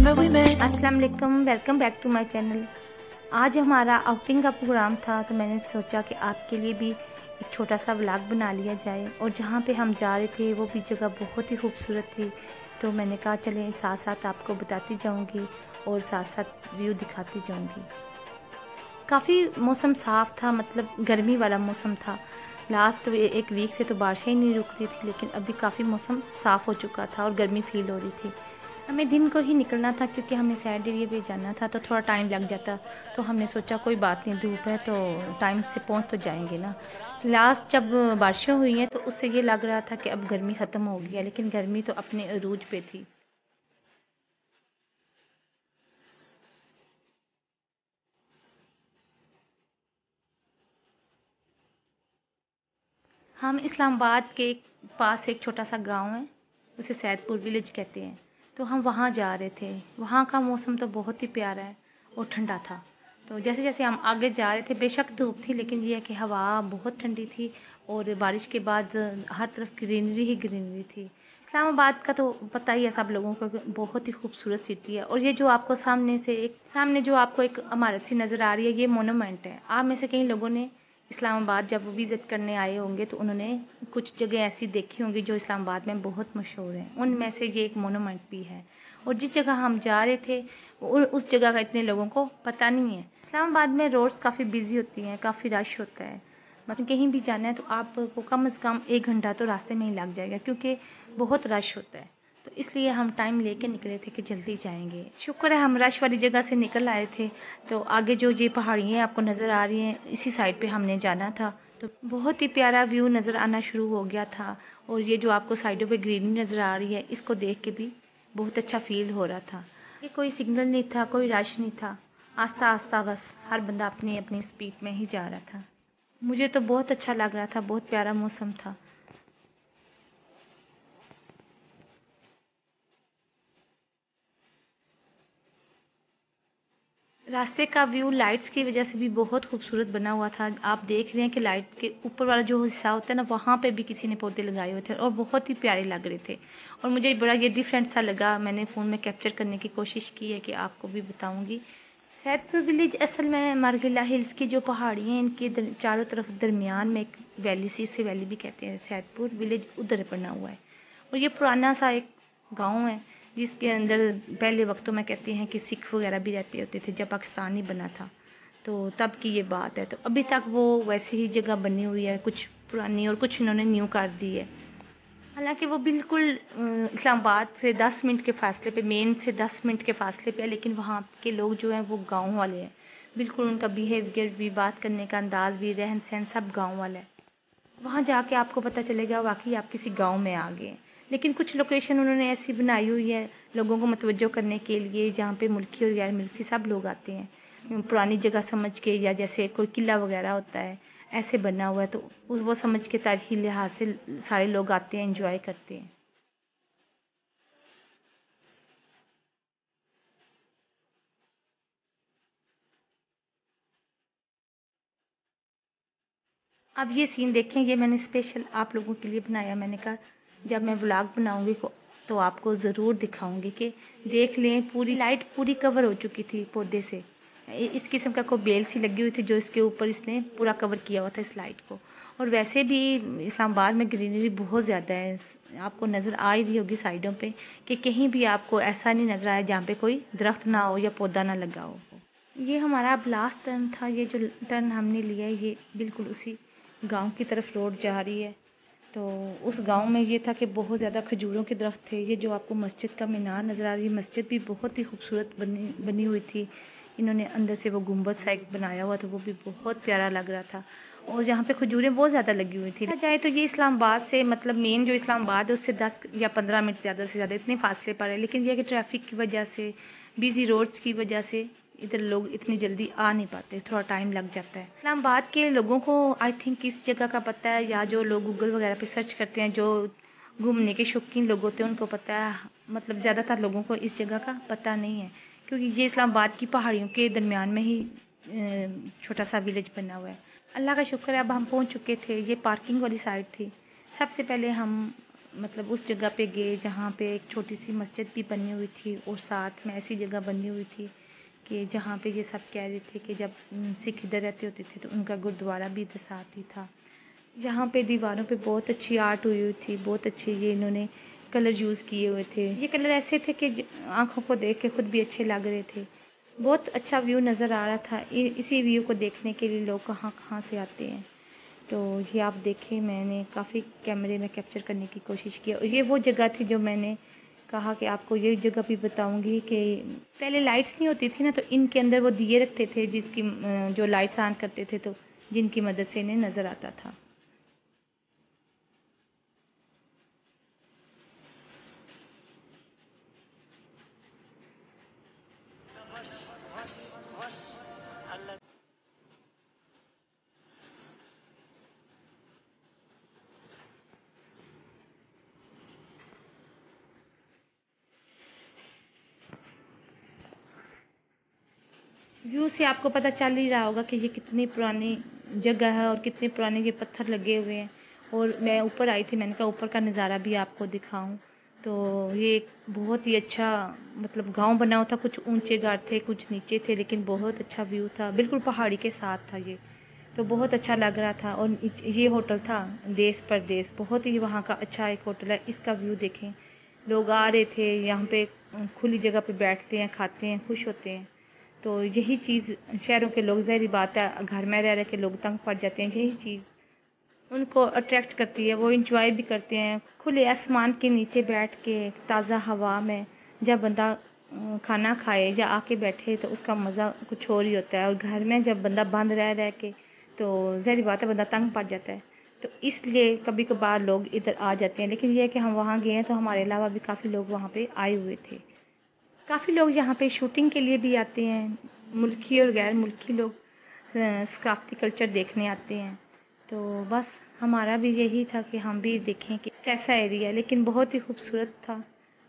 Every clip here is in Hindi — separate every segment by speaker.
Speaker 1: अस्सलाम वालेकुम, welcome back to my channel. आज हमारा आउटिंग का प्रोग्राम था तो मैंने सोचा कि आपके लिए भी एक छोटा सा व्लॉग बना लिया जाए। और जहाँ पे हम जा रहे थे वो भी जगह बहुत ही खूबसूरत थी, तो मैंने कहा चलें साथ साथ आपको बताती जाऊँगी और साथ साथ व्यू दिखाती जाऊँगी। काफ़ी मौसम साफ़ था, मतलब गर्मी वाला मौसम था। लास्ट एक वीक से तो बारिशें ही नहीं रुक रही थी, लेकिन अभी काफ़ी मौसम साफ़ हो चुका था और गर्मी फील हो रही थी। हमें दिन को ही निकलना था क्योंकि हमें सैड एरिया पे जाना था, तो थोड़ा टाइम लग जाता। तो हमने सोचा कोई बात नहीं, धूप है तो टाइम से पहुंच तो जाएंगे ना। लास्ट जब बारिशें हुई हैं तो उससे ये लग रहा था कि अब गर्मी ख़त्म हो गई है, लेकिन गर्मी तो अपने अरूज पे थी। हम इस्लामाबाद के पास एक छोटा सा गांव है, उसे सैदपुर विलेज कहते हैं। तो हम वहाँ जा रहे थे। वहाँ का मौसम तो बहुत ही प्यारा है और ठंडा था। तो जैसे जैसे हम आगे जा रहे थे, बेशक धूप थी, लेकिन ये है कि हवा बहुत ठंडी थी और बारिश के बाद हर तरफ ग्रीनरी ही ग्रीनरी थी। इस्लामाबाद का तो पता ही है सब लोगों को कि बहुत ही खूबसूरत सिटी है। और ये जो आपको सामने जो आपको एक इमारत सी नज़र आ रही है, ये मोनूमेंट है। आप में से कई लोगों ने इस्लामाबाद जब विज़िट करने आए होंगे तो उन्होंने कुछ जगह ऐसी देखी होंगी जो इस्लामाबाद में बहुत मशहूर हैं। उनमें से ये एक मोनूमेंट भी है। और जिस जगह हम जा रहे थे उस जगह का इतने लोगों को पता नहीं है। इस्लामाबाद में रोड्स काफ़ी बिजी होती हैं, काफ़ी रश होता है। मतलब कहीं भी जाना है तो आपको कम से कम 1 घंटा तो रास्ते में ही लग जाएगा, क्योंकि बहुत रश होता है। तो इसलिए हम टाइम लेके निकले थे कि जल्दी जाएंगे। शुक्र है हम रश वाली जगह से निकल आए थे। तो आगे जो ये पहाड़ियाँ आपको नज़र आ रही हैं, इसी साइड पे हमने जाना था। तो बहुत ही प्यारा व्यू नज़र आना शुरू हो गया था। और ये जो आपको साइडों पे ग्रीनरी नज़र आ रही है, इसको देख के भी बहुत अच्छा फील हो रहा था। ये कोई सिग्नल नहीं था, कोई रश नहीं था। आस्ता आस्ता बस हर बंदा अपनी अपनी स्पीड में ही जा रहा था। मुझे तो बहुत अच्छा लग रहा था, बहुत प्यारा मौसम था। रास्ते का व्यू लाइट्स की वजह से भी बहुत खूबसूरत बना हुआ था। आप देख रहे हैं कि लाइट के ऊपर वाला जो हिस्सा होता है ना, वहाँ पे भी किसी ने पौधे लगाए हुए थे और बहुत ही प्यारे लग रहे थे। और मुझे बड़ा ये डिफरेंट सा लगा। मैंने फ़ोन में कैप्चर करने की कोशिश की है कि आपको भी बताऊंगी। सैदपुर विलेज असल में मार्गिला हिल्स की जो पहाड़ी हैं, इनके चारों तरफ दरमियान में एक वैली सी, इसे वैली भी कहते हैं। सैदपुर विलेज उधर बना हुआ है। और ये पुराना सा एक गांव है जिसके अंदर पहले वक्तों में कहते हैं कि सिख वगैरह भी रहते होते थे जब पाकिस्तान ही बना था। तो तब की ये बात है। तो अभी तक वो वैसी ही जगह बनी हुई है, कुछ पुरानी और कुछ इन्होंने न्यू कर दी है। हालांकि वो बिल्कुल इस्लामाबाद से 10 मिनट के फासले पे, मेन से 10 मिनट के फासले पे है, लेकिन वहाँ के लोग जो हैं वो गाँव वाले हैं। बिल्कुल उनका बिहेवियर भी, बात करने का अंदाज भी, रहन सहन सब गाँव वाला है। वहाँ जाके आपको पता चलेगा वाकई आप किसी गांव में आ गए। लेकिन कुछ लोकेशन उन्होंने ऐसी बनाई हुई है लोगों को मतवज्जो करने के लिए, जहाँ पे मुल्की और गैर मुल्की सब लोग आते हैं पुरानी जगह समझ के, या जैसे कोई किला वगैरह होता है ऐसे बना हुआ है, तो वो समझ के तारीखी लिहाज से सारे लोग आते हैं, एंजॉय करते हैं। अब ये सीन देखें, ये मैंने स्पेशल आप लोगों के लिए बनाया। मैंने कहा जब मैं व्लॉग बनाऊंगी तो आपको ज़रूर दिखाऊंगी कि देख लें। पूरी लाइट पूरी कवर हो चुकी थी पौधे से। इस किस्म का कोई बेल सी लगी हुई थी जो इसके ऊपर इसने पूरा कवर किया हुआ था इस लाइट को। और वैसे भी इस्लामाबाद में ग्रीनरी बहुत ज़्यादा है। आपको नज़र आ ही रही होगी साइडों पे कि कहीं भी आपको ऐसा नहीं नज़र आया जहाँ पे कोई दरख्त ना हो या पौधा ना लगा हो। ये हमारा अब लास्ट टर्न था। ये जो टर्न हमने लिया है ये बिल्कुल उसी गांव की तरफ रोड जा रही है। तो उस गांव में ये था कि बहुत ज़्यादा खजूरों के दरख्त थे। ये जो आपको मस्जिद का मीनार नज़र आ रही है, मस्जिद भी बहुत ही खूबसूरत बनी बनी हुई थी। इन्होंने अंदर से वो गुंबद सा एक बनाया हुआ था, वो भी बहुत प्यारा लग रहा था। और यहाँ पे खजूरें बहुत ज़्यादा लगी हुई थी। देखा जाए तो ये इस्लामाबाद से, मतलब मेन जो इस्लामाबाद है उससे 10 या 15 मिनट ज़्यादा से ज़्यादा इतने फासले पर है। लेकिन ये कि ट्रैफिक की वजह से, बिजी रोड्स की वजह से इधर लोग इतनी जल्दी आ नहीं पाते, थोड़ा टाइम लग जाता है। इस्लामाबाद के लोगों को आई थिंक इस जगह का पता है, या जो लोग गूगल वगैरह पे सर्च करते हैं, जो घूमने के शौकीन लोग होते हैं उनको पता है। मतलब ज़्यादातर लोगों को इस जगह का पता नहीं है, क्योंकि ये इस्लामाबाद की पहाड़ियों के दरमियान में ही छोटा सा विलेज बना हुआ है। अल्लाह का शुक्र है अब हम पहुंच चुके थे। ये पार्किंग वाली साइड थी। सबसे पहले हम मतलब उस जगह पे गए जहाँ पे एक छोटी सी मस्जिद भी बनी हुई थी और साथ में ऐसी जगह बनी हुई थी कि जहाँ पे ये सब कह रहे थे कि जब सिख इधर रहते होते थे तो उनका गुरुद्वारा भी इधर साथ ही था। यहाँ पे दीवारों पे बहुत अच्छी आर्ट हुई हुई थी, बहुत अच्छे ये इन्होंने कलर यूज़ किए हुए थे। ये कलर ऐसे थे कि आंखों को देख के खुद भी अच्छे लग रहे थे। बहुत अच्छा व्यू नज़र आ रहा था। इसी व्यू को देखने के लिए लोग कहाँ कहाँ से आते हैं। तो ये आप देखें, मैंने काफ़ी कैमरे में कैप्चर करने की कोशिश की और ये वो जगह थी जो मैंने कहा कि आपको ये जगह भी बताऊंगी कि पहले लाइट्स नहीं होती थी ना, तो इनके अंदर वो दिए रखते थे जिसकी जो लाइट्स ऑन करते थे तो जिनकी मदद से इन्हें नज़र आता था। व्यू से आपको पता चल ही रहा होगा कि ये कितनी पुरानी जगह है और कितने पुराने ये पत्थर लगे हुए हैं। और मैं ऊपर आई थी, मैंने कहा ऊपर का नज़ारा भी आपको दिखाऊं। तो ये एक बहुत ही अच्छा मतलब गांव बना हुआ था, कुछ ऊंचे घाट थे कुछ नीचे थे, लेकिन बहुत अच्छा व्यू था, बिल्कुल पहाड़ी के साथ था ये। तो बहुत अच्छा लग रहा था। और ये होटल था देश परदेश, बहुत ही वहाँ का अच्छा एक होटल है। इसका व्यू देखें, लोग आ रहे थे यहाँ पे, खुली जगह पे बैठते हैं, खाते हैं, खुश होते हैं। तो यही चीज़ शहरों के लोग, ज़ाहिर बात है घर में रह रह के लोग तंग पड़ जाते हैं, यही चीज़ उनको अट्रैक्ट करती है। वो इंजॉय भी करते हैं खुले आसमान के नीचे बैठ के ताज़ा हवा में। जब बंदा खाना खाए या आके बैठे तो उसका मज़ा कुछ और ही होता है। और घर में जब बंदा बंद रह रह के तो ज़ाहिर बात है बंदा तंग पड़ जाता है। तो इसलिए कभी कभार लोग इधर आ जाते हैं। लेकिन ये है कि हम वहाँ गए हैं तो हमारे अलावा भी काफ़ी लोग वहाँ पे आए हुए थे। काफ़ी लोग यहाँ पे शूटिंग के लिए भी आते हैं, मुल्की और गैर मुल्की लोग सकाफ़ती कल्चर देखने आते हैं। तो बस हमारा भी यही था कि हम भी देखें कि कैसा एरिया है, लेकिन बहुत ही खूबसूरत था।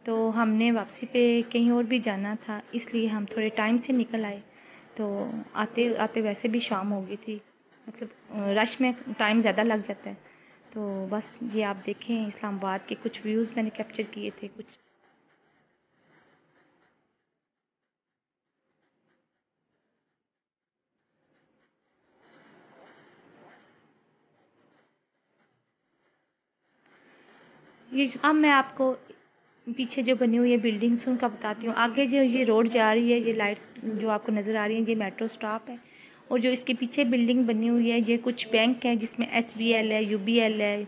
Speaker 1: तो हमने वापसी पे कहीं और भी जाना था, इसलिए हम थोड़े टाइम से निकल आए। तो आते आते वैसे भी शाम हो गई थी, मतलब रश में टाइम ज़्यादा लग जाता है। तो बस ये आप देखें, इस्लामाबाद के कुछ व्यूज़ मैंने कैप्चर किए थे कुछ। ये अब मैं आपको पीछे जो बनी हुई है बिल्डिंग्स उनका बताती हूँ। आगे जो ये रोड जा रही है, ये लाइट्स जो आपको नज़र आ रही हैं, ये मेट्रो स्टॉप है। और जो इसके पीछे बिल्डिंग बनी हुई है, ये कुछ बैंक है जिसमें एचबीएल है, यूबीएल है,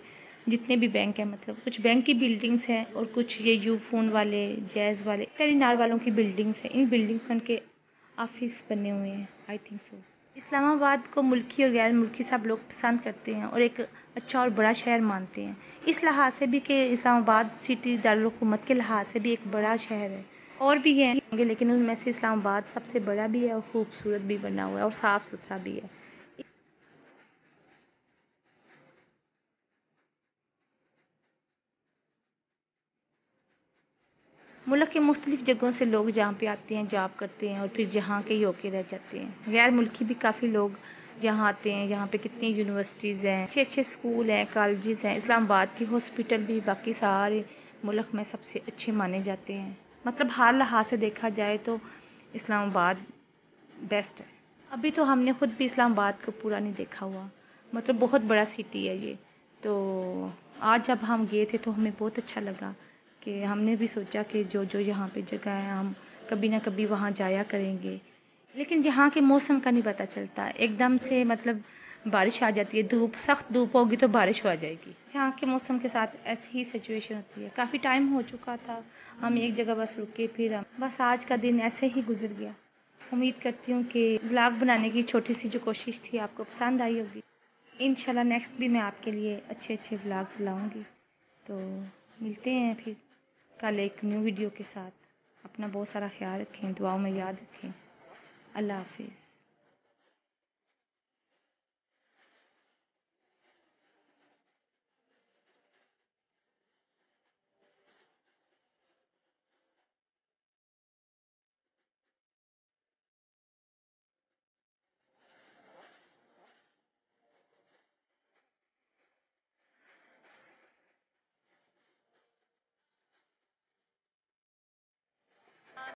Speaker 1: जितने भी बैंक है, मतलब कुछ बैंक की बिल्डिंग्स हैं। और कुछ ये यूफोन वाले, जैज़ वाले, टेलीनार वालों की बिल्डिंग्स हैं। इन बिल्डिंग्स में उनके ऑफिस बने हुए हैं, आई थिंक सो। इस्लामाबाद को मुल्की और गैर मुल्की सब लोग पसंद करते हैं और एक अच्छा और बड़ा शहर मानते हैं। इस लिहाज से भी कि इस्लामाबाद सिटी दारुल हुकूमत के लिहाज से भी एक बड़ा शहर है। और भी हैं होंगे, लेकिन उनमें से इस्लामाबाद सबसे बड़ा भी है और खूबसूरत भी बना हुआ है और साफ़ सुथरा भी है। मुल्क के मुख्तलिफ जगहों से लोग जहाँ पे आते हैं, जॉब करते हैं और फिर जहाँ के ही होके रह जाते हैं। गैर मुल्की भी काफ़ी लोग यहाँ आते हैं। यहाँ पे कितनी यूनिवर्सिटीज़ हैं, अच्छे अच्छे स्कूल हैं, कॉलेजेस हैं। इस्लामाबाद की हॉस्पिटल भी बाकी सारे मुल्क में सबसे अच्छे माने जाते हैं। मतलब हर लिहाज से देखा जाए तो इस्लामाबाद बेस्ट है। अभी तो हमने खुद भी इस्लामाबाद को पूरा नहीं देखा हुआ, मतलब बहुत बड़ा सिटी है ये। तो आज जब हम गए थे तो हमें बहुत अच्छा लगा कि हमने भी सोचा कि जो जो यहाँ पे जगह है हम कभी ना कभी वहाँ जाया करेंगे। लेकिन यहाँ के मौसम का नहीं पता चलता, एकदम से मतलब बारिश आ जाती है, धूप सख्त धूप होगी तो बारिश हो जाएगी। यहाँ के मौसम के साथ ऐसी ही सिचुएशन होती है। काफ़ी टाइम हो चुका था, हम एक जगह बस रुके, फिर हम बस आज का दिन ऐसे ही गुजर गया। उम्मीद करती हूँ कि व्लॉग बनाने की छोटी सी जो कोशिश थी आपको पसंद आई होगी। इंशाल्लाह नेक्स्ट भी मैं आपके लिए अच्छे अच्छे व्लॉग्स लाऊंगी। तो मिलते हैं फिर कल एक न्यू वीडियो के साथ। अपना बहुत सारा ख्याल रखें, दुआओं में याद रखें। अल्लाह हाफिज़।